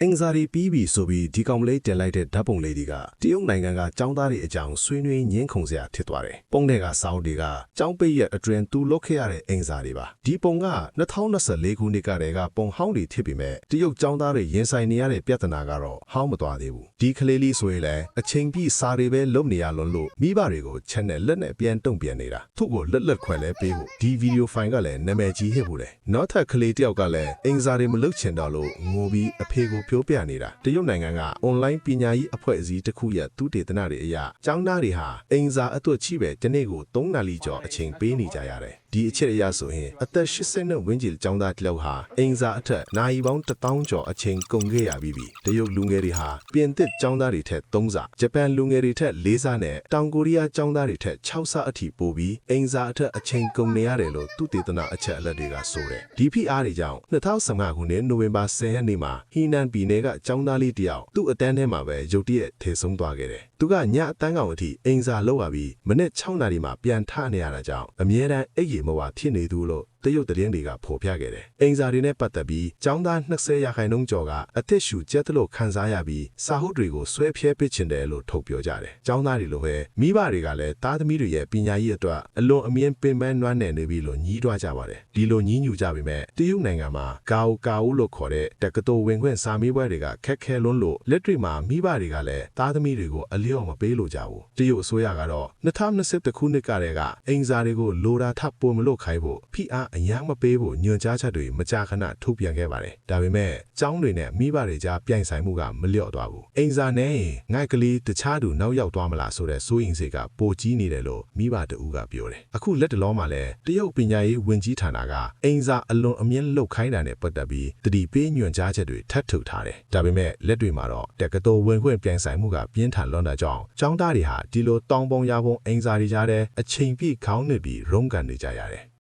အင်္ဂါရီပြီးပြီဆိုပြီးဒီကောင်လေးတင်လိုက်တဲ့ဓာတ်ပုံလေးတွေကတရုတ်နိုင်ငံကចောင်းသားတွေအကြောင်းဆွေးနွေးညှင်းခုန်စရာဖြစ်သွားတယ်။ပုံတွေကစောင်းတွေကចောင်းပိတ်ရဲ့အတွင်သူလုတ်ခဲ့ရတဲ့အင်္ဂါတွေပါ။ဒီပုံက2024ခုနှစ်ကတည်းကပုံဟောင်းတွေဖြစ်ပေမဲ့တရုတ်ចောင်းသားတွေရင်ဆိုင်နေရတဲ့ပြဿနာကတော့ဟောင်းမသွားသေးဘူး။ဒီကလေးလေးဆိုရင်လည်းအချိန်ပြည့်စာတွေပဲလုပ်နေရလွန်းလို့မိဘတွေကိုချက်နဲ့လက်နဲ့ပြန်တုံ့ပြန်နေတာ။သူ့ကိုလက်ခွဲလဲပေးဖို့ဒီဗီဒီယိုဖိုင်ကလည်းနာမည်ကြီးဟစ်ဖို့တယ်။နောက်ထပ်ကလေးတယောက်ကလည်းအင်္ဂါတွေမလုပ်ချင်တော့လို့ငိုပြီးအဖေကိုပြောပြနေတာတရုတ်နိုင်ငံကအွန်လိုင်းပညာရေးအဖွဲ့အစည်းတစ်ခုရဲ့သူတေသနတွေအရကျောင်းသားတွေဟာအင်္ဂါအတွက်ချိပဲဒီနေ့ကို3နာရီကျော်အချိန်ပေးနေကြရတယ်ဒီအချက်အရဆိုရင်အသက်80နှစ်ဝန်းကျင်ကျောင်းသားတစ်ယောက်ဟာအင်္ဂါအထက်နိုင်ပေါင်း1000ကျော်အချိန်ကုန်ခဲ့ရပြီတရုတ်လူငယ်တွေဟာပြင်သစ်ကျောင်းသားတွေထက်3ဆဂျပန်လူငယ်တွေထက်4ဆနဲ့တောင်ကိုရီးယားကျောင်းသားတွေထက်6ဆအထိပိုပြီးအင်္ဂါအထက်အချိန်ကုန်နေရတယ်လို့သူတေသနအချက်အလက်တွေကဆိုတယ်ဒီဖိအားတွေကြောင့်2015ခုနှစ်နိုဝင်ဘာ10ရက်နေ့မှာဟီနန်ပြည်နယ်ကကျောင်းသားလေးတယောက်သူ့အတန်းထဲမှာပဲရုတ်တရက်ထေဆုံးသွားခဲ့တယ်သူကညအတန်းကောင်အထိအင်္ဂါလောက်လာပြီးမနေ့6နာရီမှာပြန်ထနေရတာကြောင့်အမြဲတမ်းအိပ်ရေမဝဖြစ်နေသူလို့တရုတ်သတင်းတွေကဖော်ပြခဲ့တယ်။အင်္ဂါတွေနဲ့ပတ်သက်ပြီးကျောင်းသား20%ကျော်ကအသက်ရှူကျက်သလိုခံစားရပြီးစာဟုတ်တွေကိုဆွဲဖြဲပစ်ချင်တယ်လို့ထုတ်ပြောကြတယ်။ကျောင်းသားတွေလိုပဲမိဘတွေကလည်းသားသမီးတွေရဲ့ပညာရေးအတွက်အလွန်အမြင့်ပင်ပန်းနွမ်းနယ်နေပြီလို့ညှိတွားကြပါတယ်။ဒီလိုညှိညူကြပေမဲ့တရုတ်နိုင်ငံမှာကာအိုလို့ခေါ်တဲ့တက္ကသိုလ်ဝင်ခွင့်စာမေးပွဲတွေကခက်ခဲလွန်းလို့လက်တွေ့မှာမိဘတွေကလည်းသားသမီးတွေကိုအလျော့မပေးလို့ကြဘူး။တရုတ်အစိုးရကတော့2021ခုနှစ်ကတည်းကအင်္ဂါတွေကိုလိုတာထပ်ပိုမလို့ခိုင်းဖို့ဖိအားအများမပေးဖို့ညွှန်ကြားချက်တွေမကြာခဏထုတ်ပြန်ခဲ့ပါတယ်။ဒါပေမဲ့ကျောင်းတွေနဲ့မိဘတွေကြားပြိုင်ဆိုင်မှုကမလျော့သွားဘူး။အင်္ဂါနဲ့ငှက်ကလေးတခြားသူနောက်ရောက်သွားမလားဆိုတဲ့စိုးရိမ်စိတ်ကပိုကြီးနေတယ်လို့မိဘတဦးကပြောတယ်။အခုလက်တလောမှာလည်းတရုတ်ပညာရေးဝန်ကြီးဌာနကအင်္ဂါအလွန်အမြင့်လှုပ်ခိုင်းတာနဲ့ပတ်သက်ပြီးတတိပေးညွှန်ကြားချက်တွေထပ်ထုတ်ထားတယ်။ဒါပေမဲ့လက်တွေမှာတော့တက္ကသိုလ်ဝင်ခွင့်ပြိုင်ဆိုင်မှုကပြင်းထန်လွန်းတဲ့ကြောင့်ကျောင်းသားတွေဟာဒီလိုတောင်းပုံရပုံအင်္ဂါတွေကြားတဲ့အချိန်ပြည့်ခေါင်းနစ်ပြီးရုန်းကန်နေကြရတယ်။